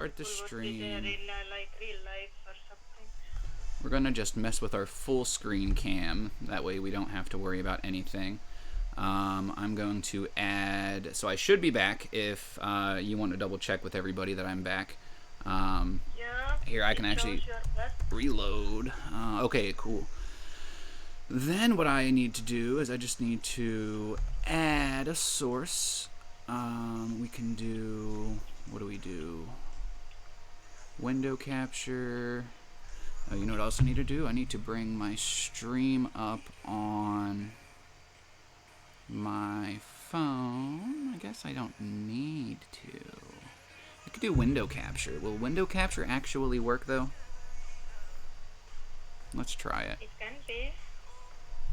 Start the stream. Like real life or something. We're gonna just mess with our full screen cam. That way we don't have to worry about anything. I'm going to add. So I should be back. If you want to double check with everybody that I'm back. Yeah. Here I can actually reload. Okay, cool. Then what I need to do is I just need to add a source. We can do. What do we do? Window capture. Oh, you know what else I need to do? I need to bring my stream up on my phone. I guess I don't need to. I could do window capture. Will window capture actually work though? Let's try it. It can be.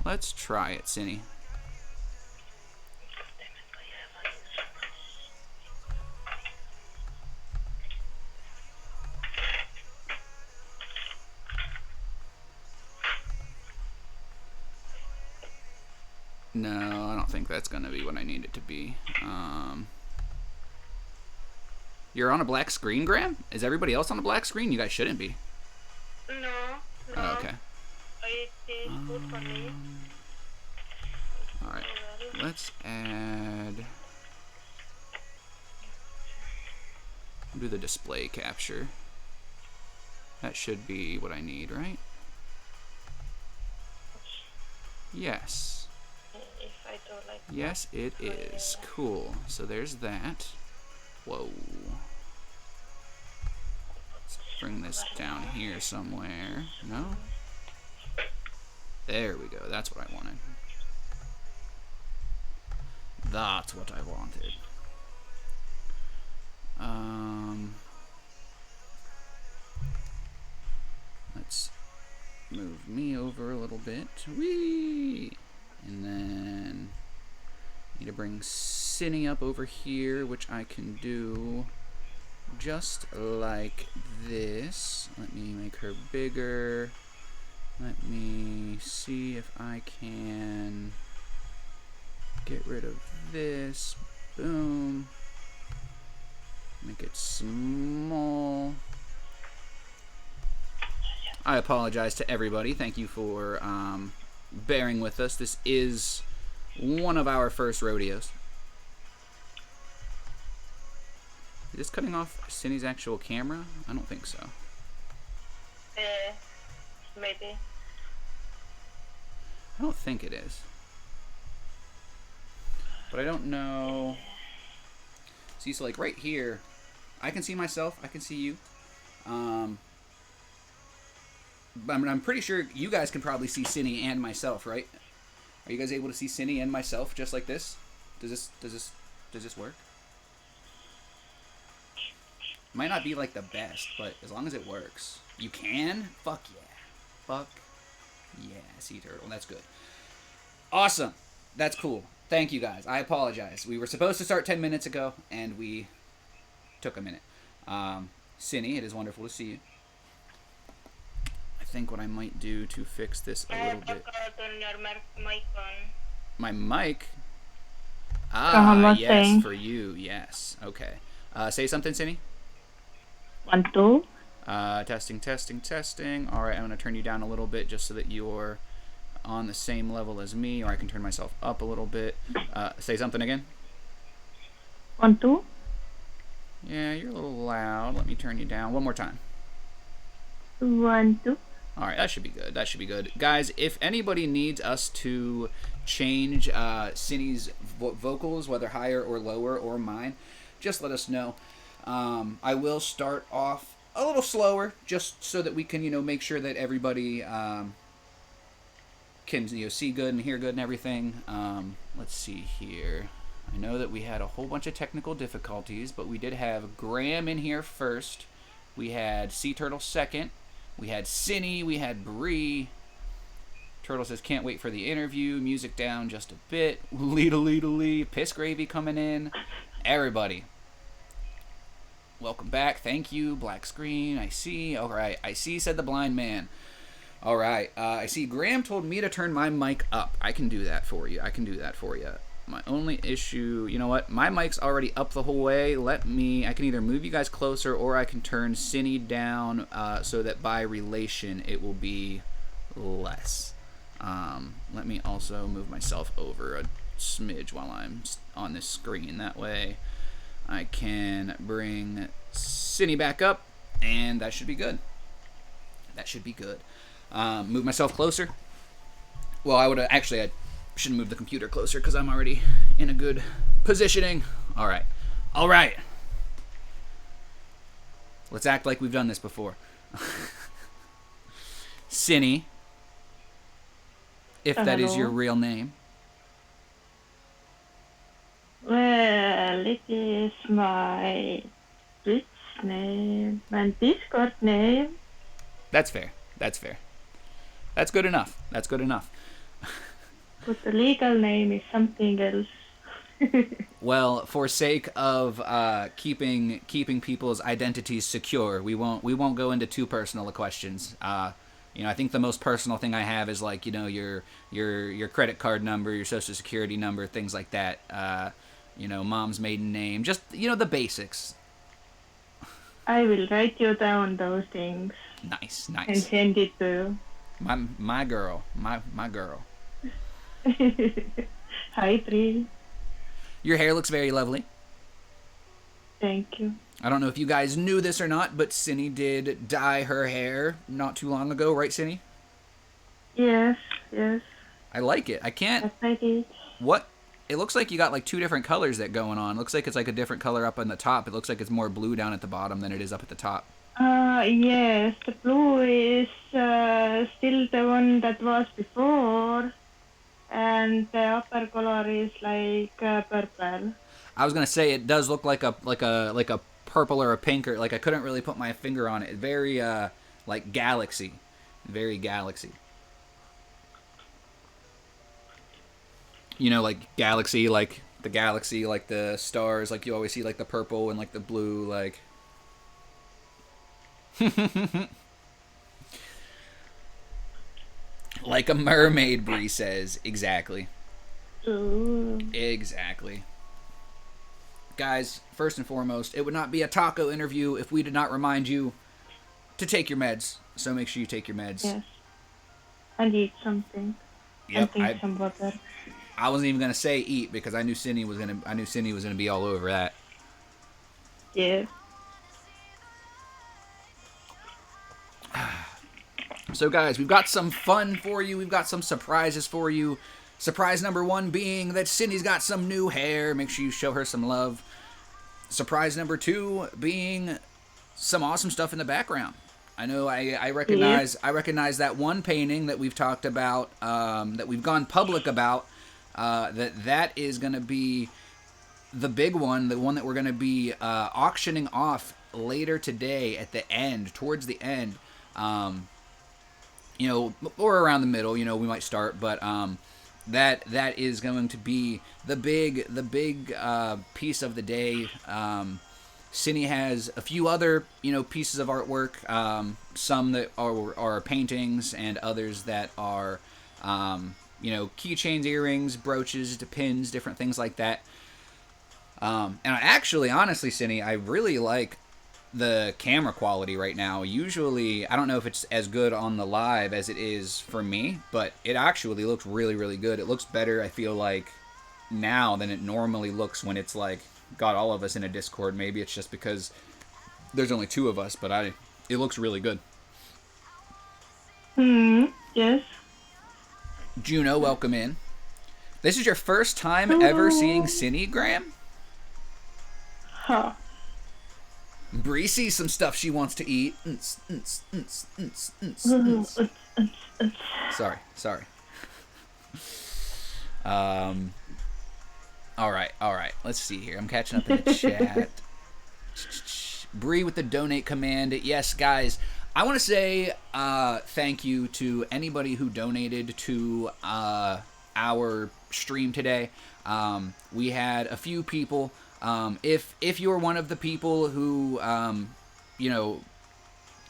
Let's try it, Sini. No, I don't think that's going to be what I need it to be. You're on a black screen, Graham? Is everybody else on a black screen? You guys shouldn't be. No. Oh, okay. It is good for me. Alright. Let's add... do the display capture. That should be what I need, right? Yes. If I do like Yes, it is. Cool. So there's that. Whoa. Let's bring this down here somewhere. No? There we go. That's what I wanted. That's what I wanted. Let's move me over a little bit. Whee! And then need to bring Sini up over here, which I can do just like this. Let me make her bigger. Let me see if I can get rid of this. Boom. Make it small. I apologize to everybody. Thank you for bearing with us. This is one of our first rodeos. Is this cutting off Sini's actual camera? I don't think so. Maybe. I don't think it is. But I don't know. See, so like right here, I can see myself, I can see you. But I'm pretty sure you guys can probably see Sini and myself, right? Are you guys able to see Sini and myself just like this? Does this work? Might not be like the best, but as long as it works. You can? Fuck yeah. Fuck yeah, sea turtle. That's good. Awesome. That's cool. Thank you guys. I apologize. We were supposed to start 10 minutes ago, and we took a minute. Sini, it is wonderful to see you. I think what I might do to fix this a little bit. Turn your mic on. My mic? Yes, saying. for you. Yes. Okay. Say something, Sini. 1, 2. Testing, testing, testing. All right, I'm going to turn you down a little bit just so that you're on the same level as me, or I can turn myself up a little bit. Say something again. 1, 2. Yeah, you're a little loud. Let me turn you down. One more time. 1, 2. All right, that should be good. That should be good. Guys, if anybody needs us to change Sini's vocals, whether higher or lower or mine, just let us know. I will start off a little slower just so that we can, make sure that everybody can, see good and hear good and everything. Let's see here. I know that we had a whole bunch of technical difficulties, but we did have Graham in here first. We had Sea Turtle second. We had Sini. We had Bree. Turtle says, can't wait for the interview. Music down just a bit. Lee. Piss Gravy coming in. Everybody. Welcome back. Thank you. Black screen. I see. All right. I see, said the blind man. All right. I see Graham told me to turn my mic up. I can do that for you. My only issue, you know what? My mic's already up the whole way. I can either move you guys closer or I can turn Sini down so that by relation it will be less. Let me also move myself over a smidge while I'm on this screen. That way I can bring Sini back up, and that should be good. That should be good. Move myself closer. Well, I should move the computer closer because I'm already in a good positioning. All right. Let's act like we've done this before. Sini, if that is your real name. Well, it is my Twitch name and Discord name. That's fair. That's good enough. But the legal name is something else. Well, for sake of keeping people's identities secure, we won't go into too personal questions. I think the most personal thing I have is like your credit card number, your social security number, things like that. Mom's maiden name, just the basics. I will write you down those things. Nice. And send it to you. My girl. Hi, Pri. Your hair looks very lovely. Thank you. I don't know if you guys knew this or not, but Sini did dye her hair not too long ago, right, Sini? Yes. I like it. I can't... Yes, I did. What? It looks like you got like two different colors that going on. It looks like it's like a different color up on the top. It looks like it's more blue down at the bottom than it is up at the top. Yes, the blue is still the one that was before, and the upper color is like purple. I was gonna say it does look like a purple or a pink, or like I couldn't really put my finger on it. Very like galaxy, very galaxy. Like galaxy, like the galaxy, like the stars, like you always see like the purple and like the blue, like. Like a mermaid, Bree says. Exactly. Ooh. Exactly. Guys, first and foremost, it would not be a taco interview if we did not remind you to take your meds. So make sure you take your meds. Yes. And eat something. Yep. And drink some water. I wasn't even gonna say eat because I knew Sini was gonna be all over that. Yeah. So guys, we've got some fun for you. We've got some surprises for you. Surprise number 1 being that Sini's got some new hair. Make sure you show her some love. Surprise number 2 being some awesome stuff in the background. I know I recognize that one painting that we've talked about, that we've gone public about, that is going to be the big one, the one that we're going to be auctioning off later today at the end, towards the end. Or around the middle, we might start, but that is going to be the big piece of the day. Sini has a few other pieces of artwork, some that are paintings, and others that are keychains, earrings, brooches, pins, different things like that. And honestly, Sini, I really like the camera quality right now. Usually, I don't know if it's as good on the live as it is for me, but it actually looks really, really good. It looks better, I feel like, now than it normally looks when it's like got all of us in a Discord. Maybe it's just because there's only 2 of us, but it looks really good. Yes. Juno, welcome in. This is your first time ever seeing Sini, Graham? Huh. Bree sees some stuff she wants to eat. Sorry. All right. Let's see here. I'm catching up in the chat. Bree with the donate command. Yes, guys. I want to say thank you to anybody who donated to our stream today. We had a few people. If you're one of the people who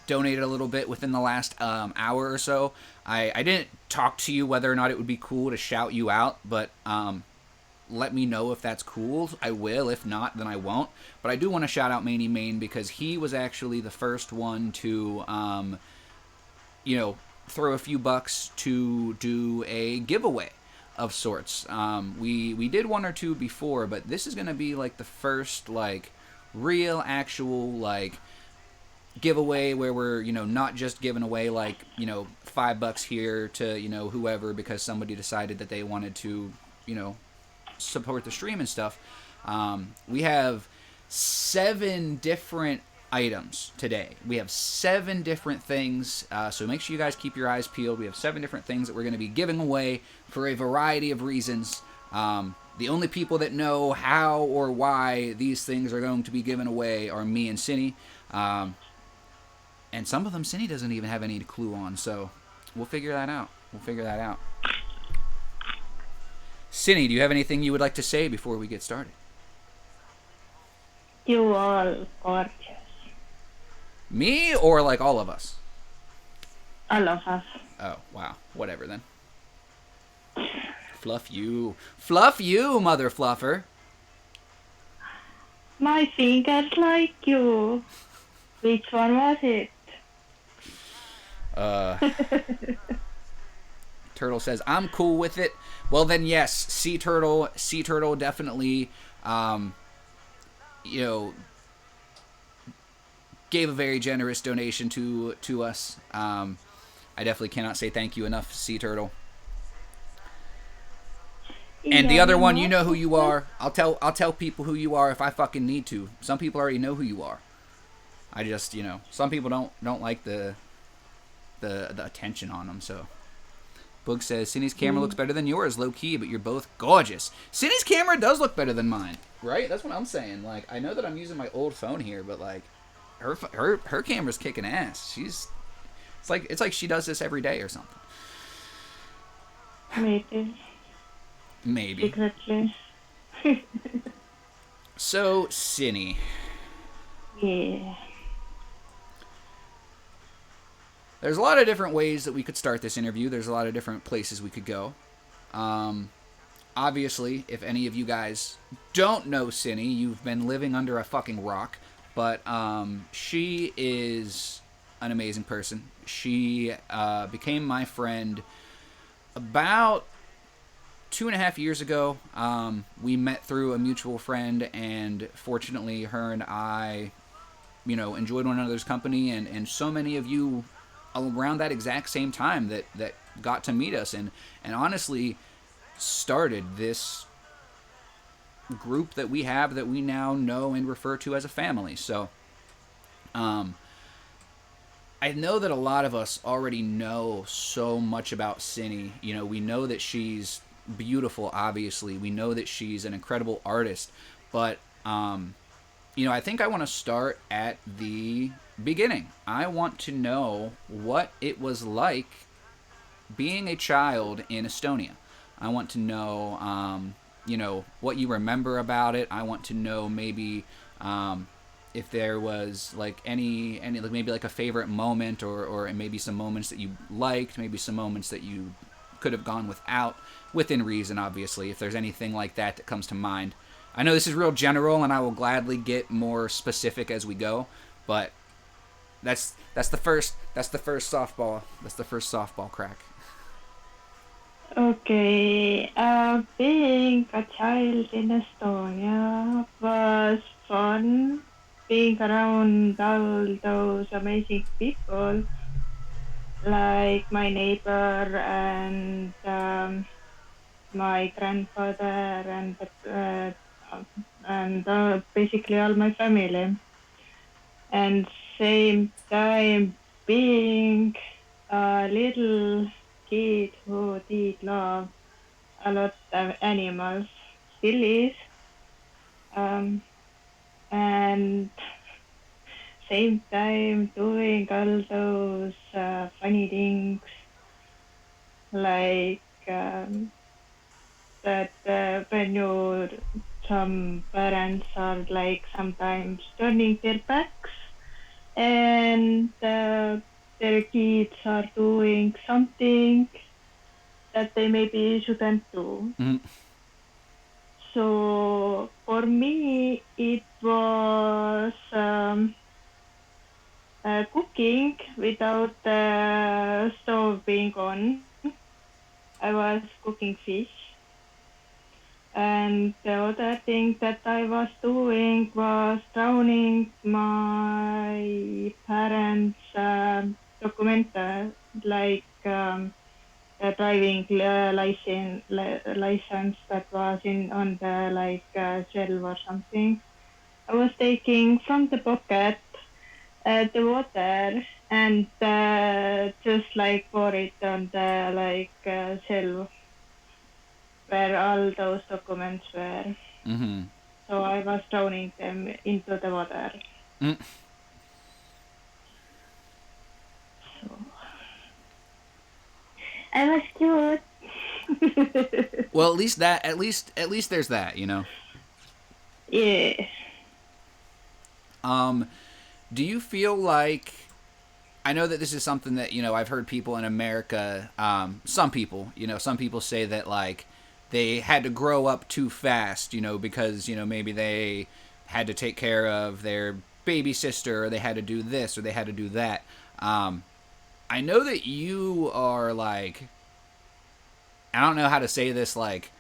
donated a little bit within the last hour or so, I didn't talk to you whether or not it would be cool to shout you out, but let me know if that's cool. I will. If not, then I won't. But I do want to shout out Maney Main because he was actually the first one to, throw a few bucks to do a giveaway of sorts. We did one or two before, but this is going to be like the first like real actual like giveaway where we're not just giving away like $5 here to whoever because somebody decided that they wanted to support the stream and stuff. We have 7 different items today. We have 7 different things, so make sure you guys keep your eyes peeled. We have 7 different things that we're going to be giving away for a variety of reasons. The only people that know how or why these things are going to be given away are me and Sini. And some of them Sini doesn't even have any clue on, so we'll figure that out. Sini, do you have anything you would like to say before we get started? You all gorgeous. Me or like all of us? All of us. Oh, wow. Whatever then. Fluff you. Fluff you, mother fluffer. My fingers like you. Which one was it? Turtle says, I'm cool with it. Well, then, yes, Sea Turtle definitely, gave a very generous donation to us. I definitely cannot say thank you enough, Sea Turtle. And the other one, you know who you are. I'll tell people who you are if I fucking need to. Some people already know who you are. I just, some people don't like the attention on them, so. Boog says, Sini's camera looks better than yours, low-key, but you're both gorgeous. Sini's camera does look better than mine, right? That's what I'm saying. Like, I know that I'm using my old phone here, but, like, her camera's kicking ass. It's like she does this every day or something. Maybe. Secretly. So, Sini. Yeah. There's a lot of different ways that we could start this interview. There's a lot of different places we could go. Obviously, if any of you guys don't know Sini, you've been living under a fucking rock. But she is an amazing person. She became my friend about 2.5 years ago. We met through a mutual friend, and fortunately, her and I, enjoyed one another's company, and so many of you around that exact same time that got to meet us and honestly started this group that we have that we now know and refer to as a family. So I know that a lot of us already know so much about Sini. We know that she's beautiful, obviously. We know that she's an incredible artist, but I think I want to start at the beginning. I want to know what it was like being a child in Estonia. I want to know, what you remember about it. I want to know maybe if there was like any like maybe like a favorite moment or maybe some moments that you liked, maybe some moments that you could have gone without, within reason, obviously, if there's anything like that comes to mind. I know this is real general, and I will gladly get more specific as we go, but that's the first softball. That's the first softball crack. Okay, being a child in Estonia was fun. Being around all those amazing people, like my neighbor and my grandfather and basically all my family. And same time being a little kid who did love a lot of animals, still is. And same time doing all those funny things like that when some parents are like sometimes turning their backs and their kids are doing something that they maybe shouldn't do. Mm. So for me, it was cooking without the stove being on. I was cooking fish. And the other thing that I was doing was drowning my parents' like the driving license that was in on the shelf or something. I was taking from the pocket the water and just like pour it on the shelf where all those documents were. Mm-hmm. So I was drowning them into the water. Mm. So I was cute. Well, at least there's that, you know. Yeah. Do you feel like, I know that this is something that, you know, I've heard people in America, some people say that, like, they had to grow up too fast, you know, because, you know, maybe they had to take care of their baby sister, or they had to do this, or they had to do that. I know that you are, like, I don't know how to say this, like,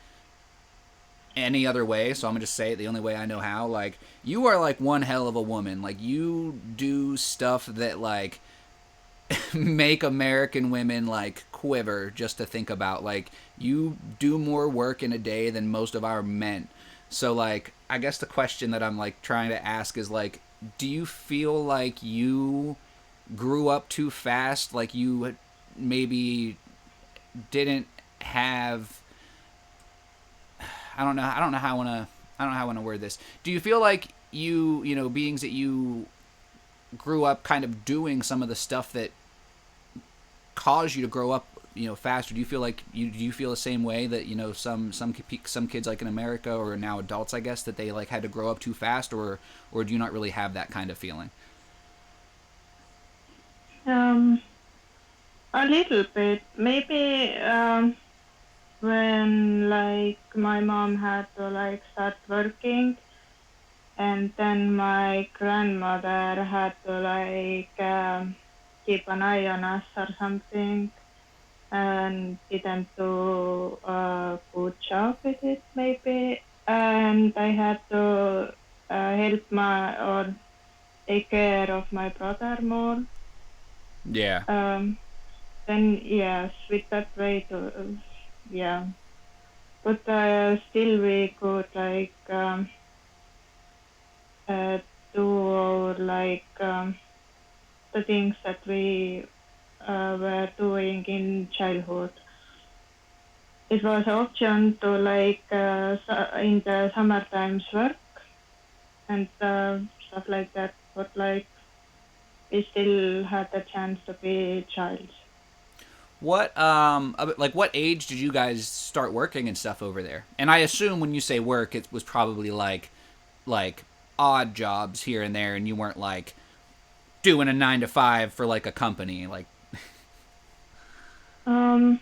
any other way, so I'm gonna just say it the only way I know how. Like, you are, like, one hell of a woman. Like, you do stuff that, like, make American women, like, quiver just to think about. Like, you do more work in a day than most of our men. So, like, I guess the question that I'm, like, trying to ask is, like, do you feel like you grew up too fast? Like, you maybe didn't have, I don't know how I want to word this. Do you feel like you know, beings that you grew up kind of doing some of the stuff that caused you to grow up, you know, faster? Do you feel like do you feel the same way that, you know, some kids, like, in America, or now adults, I guess, that they, like, had to grow up too fast, or do you not really have that kind of feeling? Um, a little bit. Maybe when like my mom had to like start working, and then my grandmother had to keep an eye on us or something, and didn't do a good job with it maybe, and I had to help my or take care of my brother more. Yeah. Um, then yes, with that way to yeah, but still we could uh, do the things that we were doing in childhood. It was an option to in the summer times work and stuff like that, but like we still had the chance to be child. What age did you guys start working and stuff over there? And I assume when you say work, it was probably like odd jobs here and there, and you weren't, like, doing a 9 to 5 for, like, a company. Like, Um,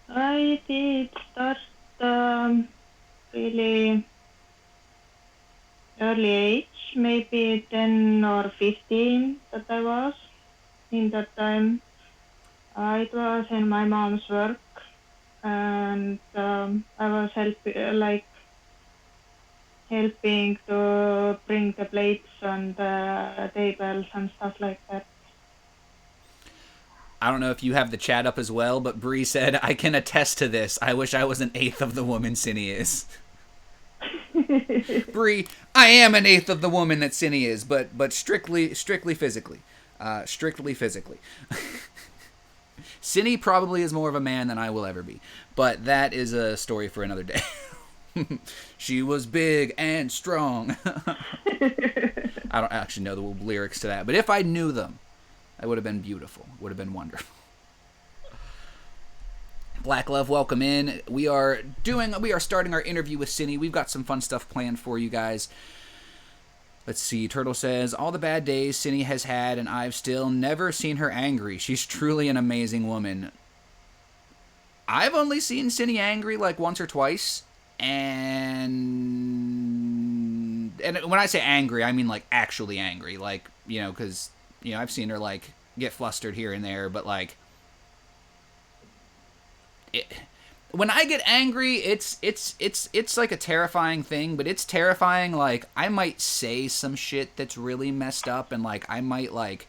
I did start really early age, maybe 10 or 15 that I was in that time. It was in my mom's work, and I was helping to bring the plates on the tables and stuff like that. I don't know if you have the chat up as well, but Bree said, "I can attest to this. I wish I was an eighth of the woman Sini is." Bree, I am an eighth of the woman that Sini is, but strictly physically, strictly physically. Sini probably is more of a man than I will ever be, but that is a story for another day. She was big and strong. I don't actually know the lyrics to that, but if I knew them, that would have been beautiful. Would have been wonderful. Black Love, welcome in. We are starting our interview with Sini. We've got some fun stuff planned for you guys. Let's see. Turtle says, all the bad days Sini has had, and I've still never seen her angry. She's truly an amazing woman. I've only seen Sini angry like once or twice. and when I say angry, I mean like actually angry, like, you know, because, you know, I've seen her like get flustered here and there, but like when I get angry, it's like a terrifying thing, but it's terrifying. Like, I might say some shit that's really messed up, and like I might like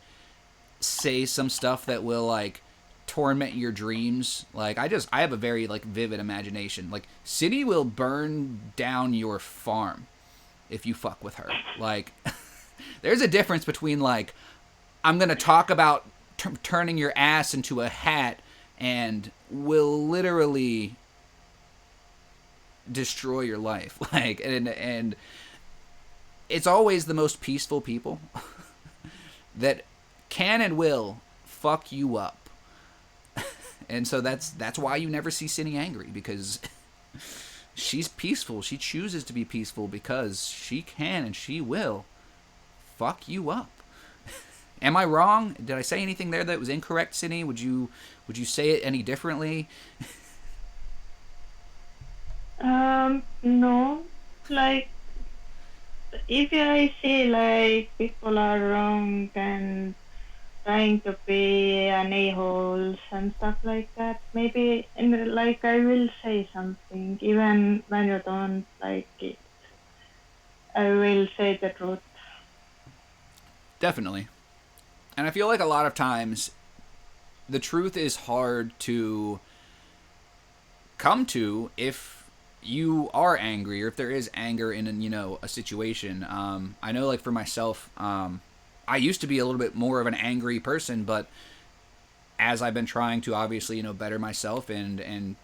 say some stuff that will like torment your dreams. Like, I have a very like vivid imagination. Like, Sini will burn down your farm if you fuck with her. Like, there's a difference between like, I'm gonna talk about turning your ass into a hat and will literally destroy your life. Like, and it's always the most peaceful people that can and will fuck you up. And so that's why you never see Sini angry, because she's peaceful. She chooses to be peaceful because she can and she will fuck you up. Am I wrong? Did I say anything there that was incorrect, Sini? Would you say it any differently? No. Like, if I see like people are wrong and trying to be an a-holes and stuff like that, maybe like I will say something even when you don't like it. I will say the truth. Definitely. And I feel like a lot of times the truth is hard to come to if you are angry, or if there is anger in, you know, a situation. I know, like, for myself, I used to be a little bit more of an angry person, but as I've been trying to obviously, you know, better myself and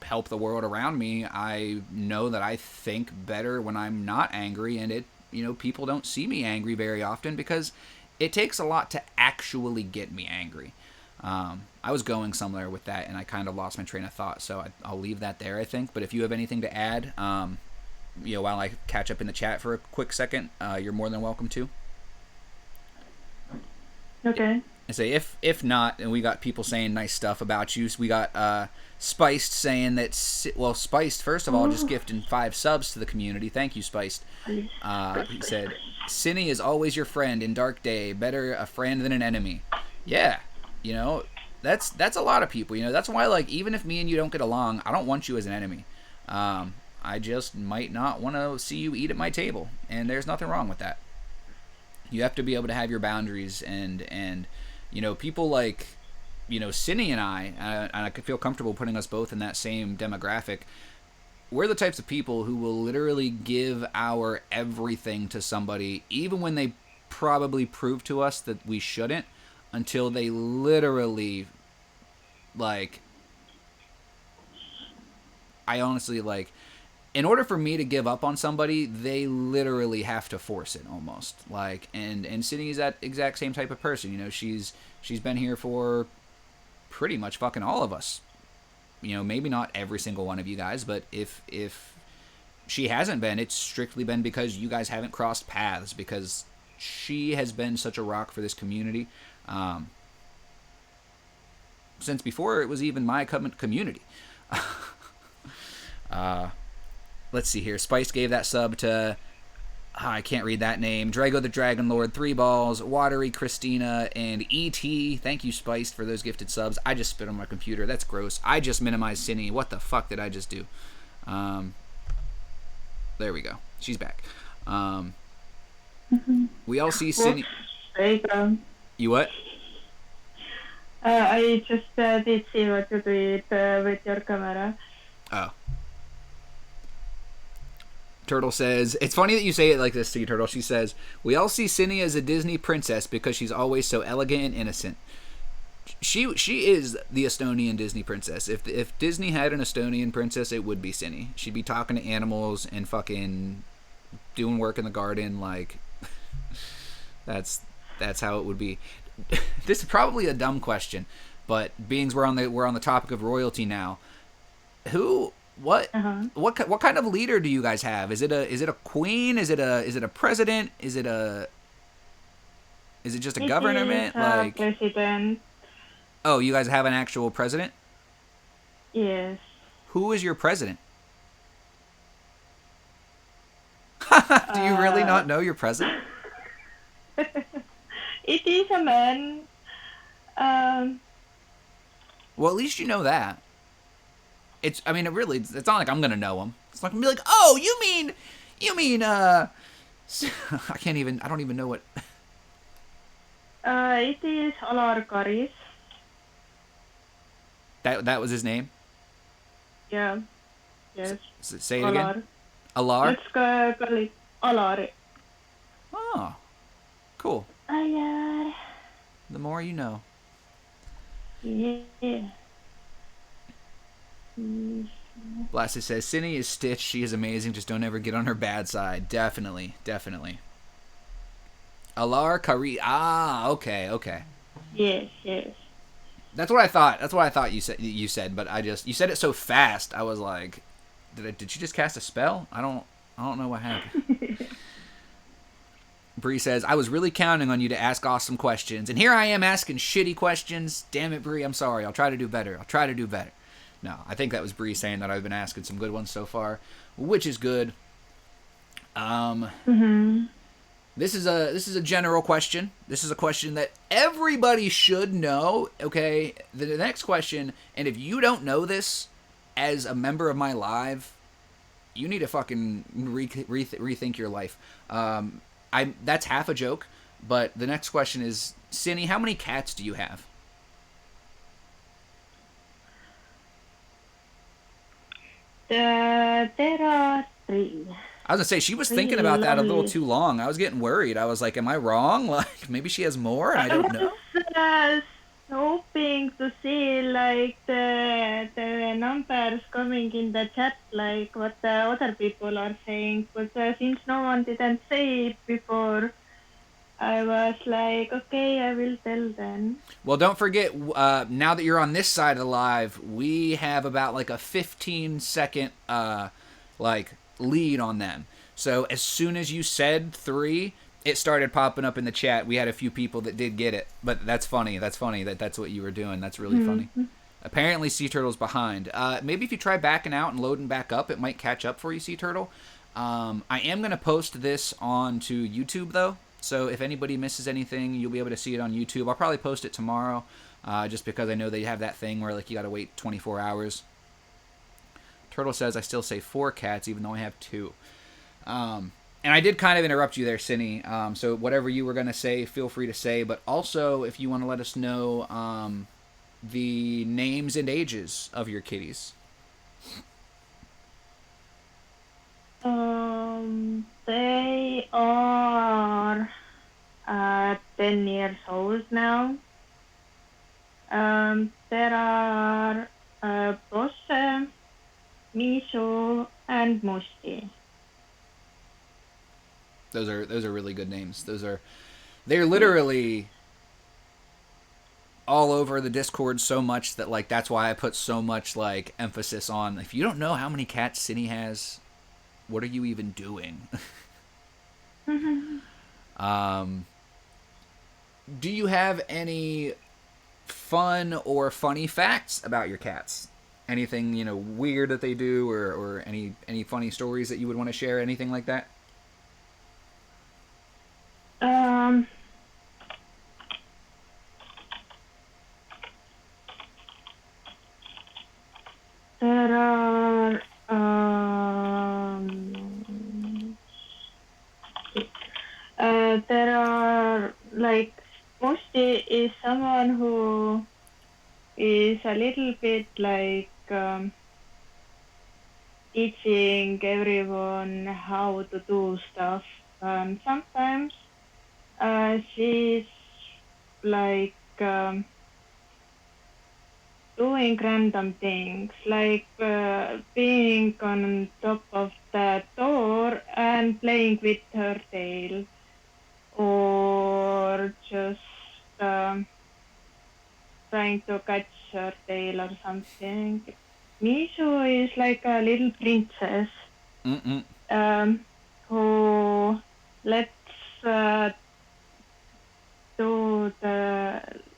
help the world around me, I know that I think better when I'm not angry, and it, you know, people don't see me angry very often because it takes a lot to actually get me angry. I was going somewhere with that, and I kind of lost my train of thought, so I'll leave that there, I think. But if you have anything to add, you know, while I catch up in the chat for a quick second, you're more than welcome to. Okay. I say if not, and we got people saying nice stuff about you. So we got Spiced saying that, well, Spiced, first of all, just gifting 5 subs to the community. Thank you, Spiced. He said, Sini is always your friend in dark day. Better a friend than an enemy. Yeah, you know, that's a lot of people. You know, that's why, like, even if me and you don't get along, I don't want you as an enemy. I just might not want to see you eat at my table, and there's nothing wrong with that. You have to be able to have your boundaries, and you know, people like, you know, Sini and I could feel comfortable putting us both in that same demographic. We're the types of people who will literally give our everything to somebody, even when they probably prove to us that we shouldn't, until they literally, like, I honestly, like, in order for me to give up on somebody, they literally have to force it almost. Like, and Sini is that exact same type of person. You know, she's been here for pretty much fucking all of us. You know, maybe not every single one of you guys, but if she hasn't been, it's strictly been because you guys haven't crossed paths, because she has been such a rock for this community. Since before it was even my community. Let's see here. Spice gave that sub to, I can't read that name, Drago the Dragon Lord, 3 balls, Watery Christina, and E.T. Thank you, Spice, for those gifted subs. I just spit on my computer. That's gross. I just minimized Sini. What the fuck did I just do? There we go. She's back. We all see Sini. You what? I just did see what you did with your camera. Oh. Turtle says, it's funny that you say it like this to you, Turtle. She says, we all see Sini as a Disney princess because she's always so elegant and innocent. She is the Estonian Disney princess. If Disney had an Estonian princess, it would be Sini. She'd be talking to animals and fucking doing work in the garden. Like, that's how it would be. This is probably a dumb question, but being we're on the topic of royalty now, what kind of leader do you guys have? Is it a queen? Is it a president? Is it just a government? Like, president. Oh, you guys have an actual president? Yes. Who is your president? Do you really not know your present? It is a man. Um, Well, at least you know that. I mean, it's not like I'm gonna know him. It's not gonna be like, oh, you mean, I don't even know what. it is Alar Karis. That was his name. Yeah, yes, Say it again. Alar. Alar. Let's call it Alar. Oh, cool. Alar. The more you know. Yeah. Blasted says, Sini is Stitch. She is amazing. Just don't ever get on her bad side. Definitely. Alar Kari. Ah, okay. Yes. That's what I thought. That's what I thought you said, but you said it so fast. I was like, did she just cast a spell? I don't know what happened. Bree says, I was really counting on you to ask awesome questions, and here I am asking shitty questions. Damn it, Bree. I'm sorry. I'll try to do better. No, I think that was Bree saying that I've been asking some good ones so far, which is good. This is a general question. This is a question that everybody should know. Okay, the next question, and if you don't know this as a member of my live, you need to fucking rethink your life. That's half a joke, but the next question is, Sini, how many cats do you have? There are 3. I was gonna say, she was thinking about that a little too long. I was getting worried. I was like, am I wrong? Like, maybe she has more and I don't know. I was hoping to see like the numbers coming in the chat, like what the other people are saying. But since no one didn't say it before, I was like, okay, I will tell them. Well, don't forget, now that you're on this side of the live, we have about like a 15-second lead on them. So as soon as you said 3, it started popping up in the chat. We had a few people that did get it, but that's funny. That's what you were doing. That's really funny. Apparently, Sea Turtle's behind. Maybe if you try backing out and loading back up, it might catch up for you, Sea Turtle. I am going to post this onto YouTube, though. So if anybody misses anything, you'll be able to see it on YouTube. I'll probably post it tomorrow, just because I know they have that thing where like you got to wait 24 hours. Turtle says, I still say 4 cats, even though I have 2. And I did kind of interrupt you there, Sini. So whatever you were going to say, feel free to say. But also, if you want to let us know the names and ages of your kitties. They are 10 years old now. There are Bosse, Miso, and Musti. Those are really good names. They're literally all over the Discord so much that like that's why I put so much like emphasis on, if you don't know how many cats Sini has, what are you even doing? Do you have any fun or funny facts about your cats? Anything, weird that they do, or any funny stories that you would want to share? Anything like that? There are like Musti is someone who is a little bit like teaching everyone how to do stuff. Sometimes she's like doing random things, like being on top of the door and playing with her tail, or just trying to catch her tail or something. Miso is like a little princess who lets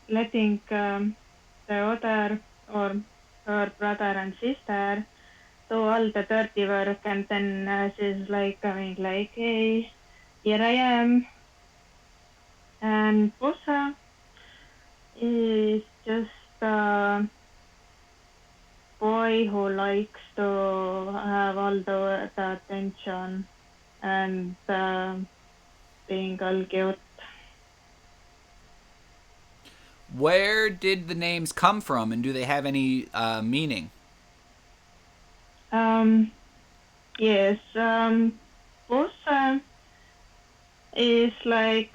letting the other or her brother and sister do all the dirty work, and then she's like coming like, hey, here I am. And Bossa is just a boy who likes to have all the attention and being all cute. Where did the names come from, and do they have any meaning? Yes, Bossa is like,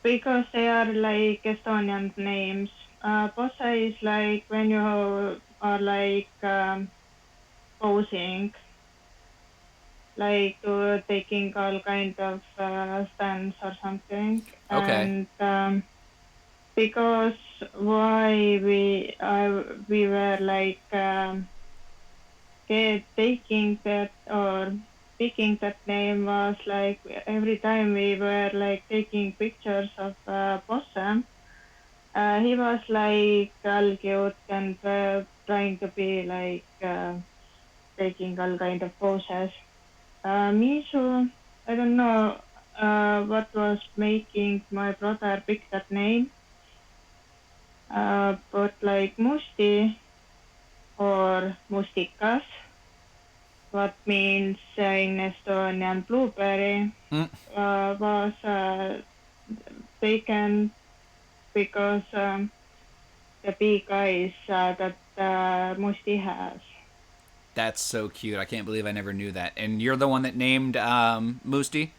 because they are like Estonian names. Bossa is like when you are like posing, like taking all kind of stands or something. Okay. And because why we were like taking that or picking that name was like every time we were like taking pictures of Possum, he was like all cute and trying to be like taking all kind of poses. Mishu, I don't know what was making my brother pick that name, but like Musti or Mustikas, what means in Estonian blueberry, Mm. was taken because the big eyes that Musti has. That's so cute. I can't believe I never knew that. And you're the one that named Moosty?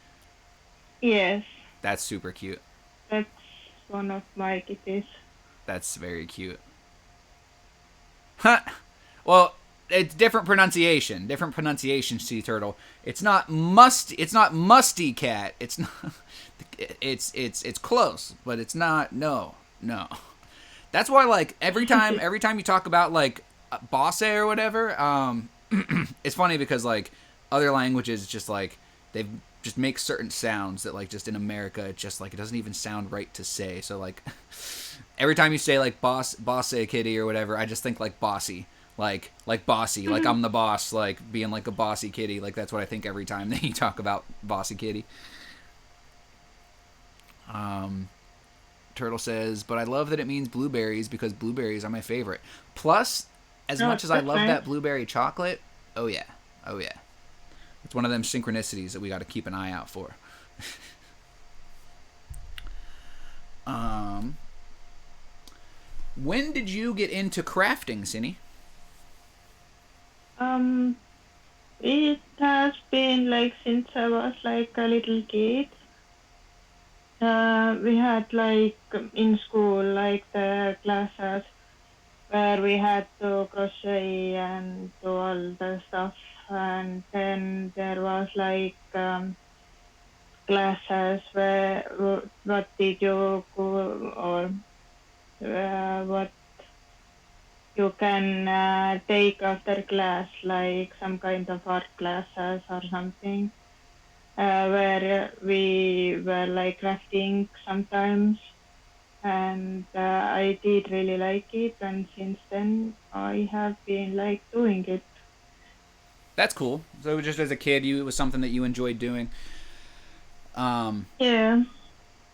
Yes, That's super cute. that's one of my kitties. That's very cute. Huh. Well, it's different pronunciation. Different pronunciation, sea turtle. It's not musty. It's not musty cat. It's not. It's close, but it's not. No, no. That's why, like, every time you talk about like bosse or whatever, it's funny because like other languages just like they just make certain sounds that like just in America it just like it doesn't even sound right to say. So like every time you say like bosse kitty or whatever, I just think like bossy. Like bossy, like I'm the boss, like being like a bossy kitty, like that's what I think every time that you talk about bossy kitty. Turtle says, but I love that it means blueberries because blueberries are my favorite. Plus, as No, much as I that's love nice. that blueberry chocolate, oh yeah, oh yeah, it's one of them synchronicities that we got to keep an eye out for. When did you get into crafting, Sini? Um, it has been like since I was like a little kid. We had like in school like the classes where we had to crochet and do all the stuff, and then there was like classes where what did you go or what you can take after class, like some kind of art classes or something, where we were like crafting sometimes. And I did really like it, and since then I have been like doing it. That's cool. So just as a kid, it was something that you enjoyed doing. Yeah.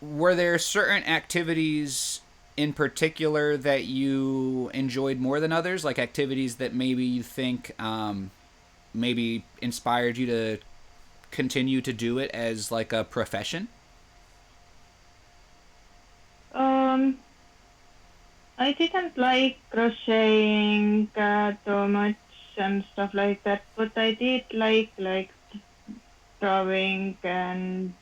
Were there certain activities in particular that you enjoyed more than others? Like activities that maybe you think maybe inspired you to continue to do it as like a profession? Um, I didn't like crocheting too much and stuff like that, but I did like drawing and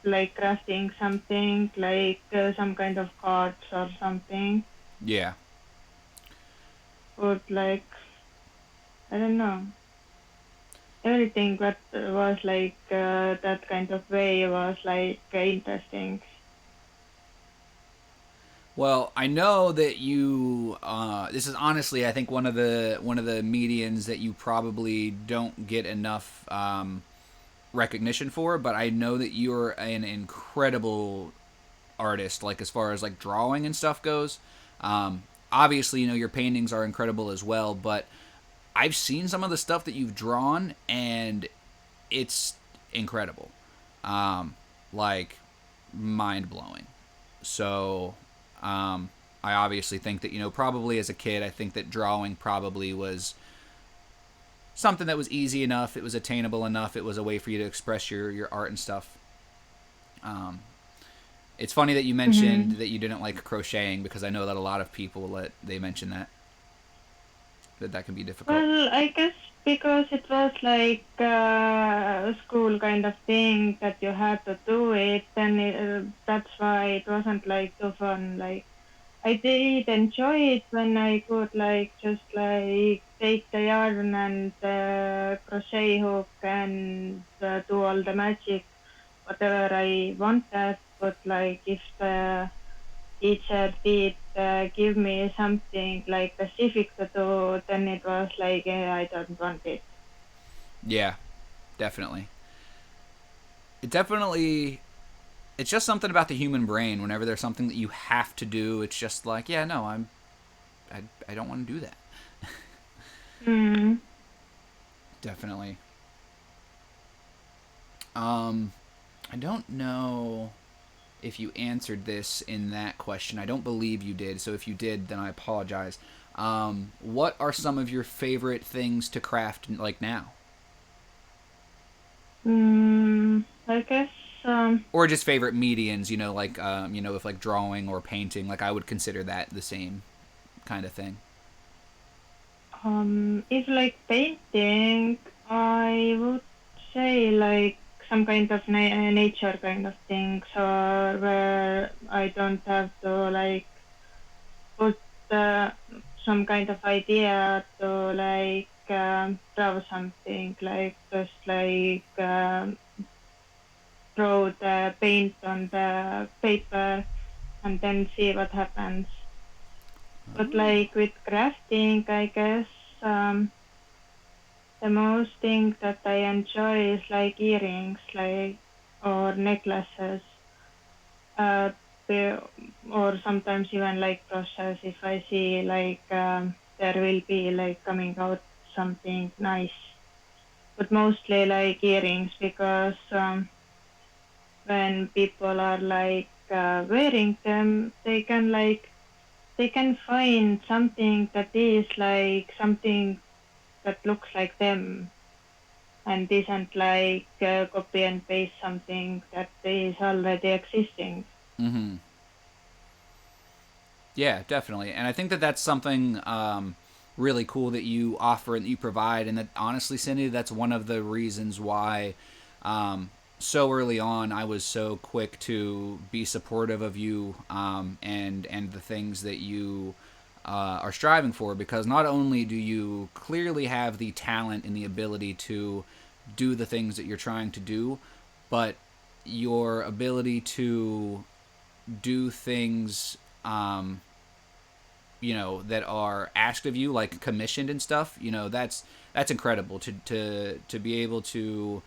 like crafting something, like some kind of cards or something. Yeah. But like I don't know, everything that was like that kind of way was like interesting. Well, I know that you. This is honestly, I think one of the medians that you probably don't get enough recognition for. But I know that you're an incredible artist. Like as far as like drawing and stuff goes, obviously, your paintings are incredible as well, but I've seen some of the stuff that you've drawn, and it's incredible. Like, mind blowing. So, I obviously think that, probably as a kid, I think that drawing probably was something that was easy enough. It was attainable enough. It was a way for you to express your art and stuff. It's funny that you mentioned that you didn't like crocheting, because I know that a lot of people they mention that can be difficult. Well, I guess because it was like a school kind of thing that you had to do it, and that's why it wasn't like too fun. Like I did enjoy it when I could like just like take the yarn and the crochet hook and do all the magic, whatever I wanted. But like if the teacher did give me something like specific to do, then it was like I don't want it. Yeah, definitely. It definitely. It's just something about the human brain. Whenever there's something that you have to do, it's just like, yeah, no, I don't want to do that. Mm. Definitely. I don't know if you answered this in that question. I don't believe you did. So if you did, then I apologize. What are some of your favorite things to craft like now? I guess Or just favorite mediums, like if like drawing or painting, like I would consider that the same kind of thing. if like painting, I would say like some kind of nature kind of things, or where I don't have to like put uh, some kind of idea to like draw something, like just like throw the paint on the paper and then see what happens. But like with crafting, I guess the most thing that I enjoy is like earrings, like or necklaces, uh, or sometimes even like brushes. If I see like there will be like coming out something nice, but mostly like earrings because when people are like wearing them, they can find something that is like something that looks like them and isn't like copy and paste something that is already existing. Mm-hmm. Yeah, definitely. And I think that that's something really cool that you offer and that you provide. And that honestly, Cindy, that's one of the reasons why so early on I was so quick to be supportive of you and the things that you are striving for. Because not only do you clearly have the talent and the ability to do the things that you're trying to do, but your ability to do things that are asked of you, like commissioned and stuff, that's incredible to be able to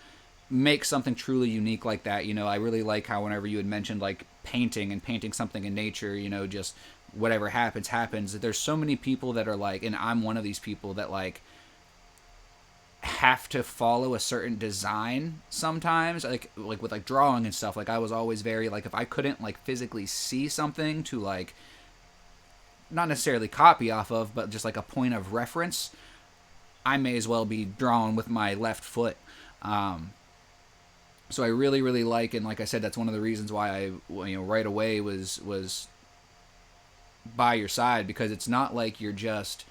make something truly unique like that. I really like how whenever you had mentioned like painting something in nature, just whatever happens. There's so many people that are like, and I'm one of these people that like have to follow a certain design sometimes, like with like drawing and stuff. Like I was always very like, if I couldn't like physically see something to like not necessarily copy off of, but just like a point of reference, I may as well be drawing with my left foot. So I really, really like, and like I said, that's one of the reasons why I, right away was by your side, because it's not like you're just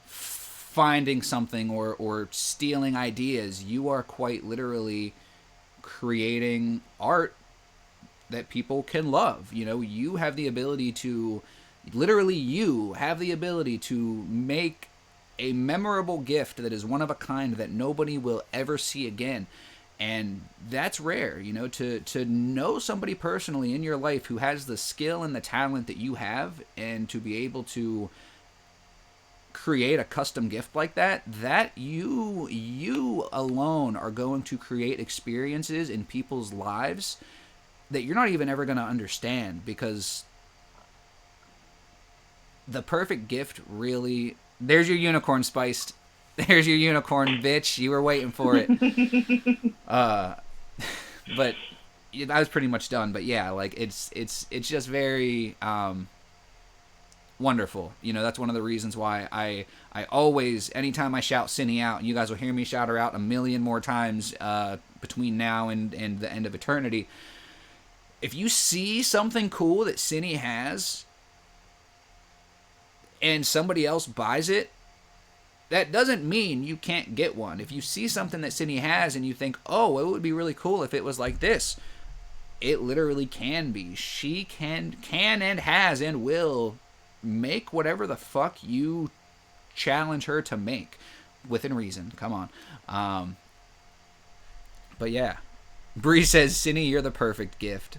finding something or stealing ideas. You are quite literally creating art that people can love. You have the ability to make a memorable gift that is one of a kind that nobody will ever see again. And that's rare, to know somebody personally in your life who has the skill and the talent that you have, and to be able to create a custom gift like that you alone are going to create experiences in people's lives that you're not even ever going to understand, because the perfect gift really... There's your unicorn, Spiced. There's your unicorn, bitch. You were waiting for it. But I was pretty much done. But yeah, like it's just very wonderful. You know, that's one of the reasons why I always, anytime I shout Sini out, and you guys will hear me shout her out a million more times between now and the end of eternity. If you see something cool that Sini has and somebody else buys it, that doesn't mean you can't get one. If you see something that Sini has and you think, oh, it would be really cool if it was like this, it literally can be. She can and has and will make whatever the fuck you challenge her to make within reason. Come on. But yeah. Bree says, Sini, you're the perfect gift.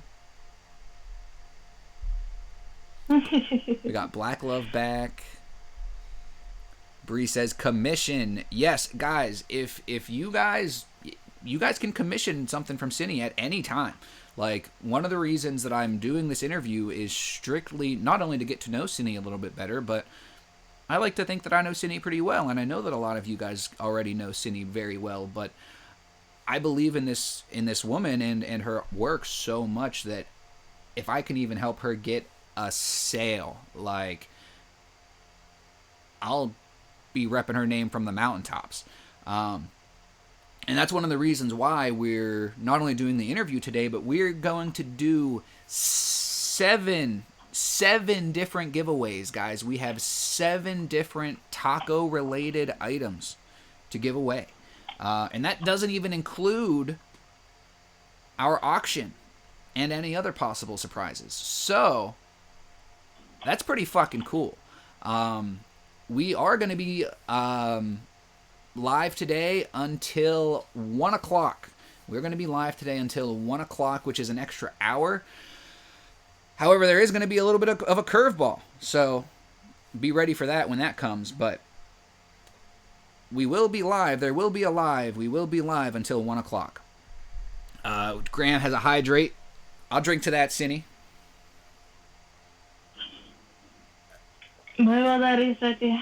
We got Black Love back. Bree says commission. Yes, guys, if you guys can commission something from Sini at any time. Like, one of the reasons that I'm doing this interview is strictly not only to get to know Sini a little bit better, but I like to think that I know Sini pretty well, and I know that a lot of you guys already know Sini very well, but I believe in this woman and her work so much that if I can even help her get a sale, like, I'll be repping her name from the mountaintops. And that's one of the reasons why we're not only doing the interview today, but we're going to do seven different giveaways, guys. We have 7 different taco-related items to give away. And that doesn't even include our auction and any other possible surprises. So, that's pretty fucking cool. We are going to be live today until 1 o'clock. We're going to be live today until 1 o'clock, which is an extra hour. However, there is going to be a little bit of a curveball. So, be ready for that when that comes. But we will be live. There will be a live. We will be live until 1 o'clock. Graham has a hydrate. I'll drink to that, Sini. Voi vaan risäti.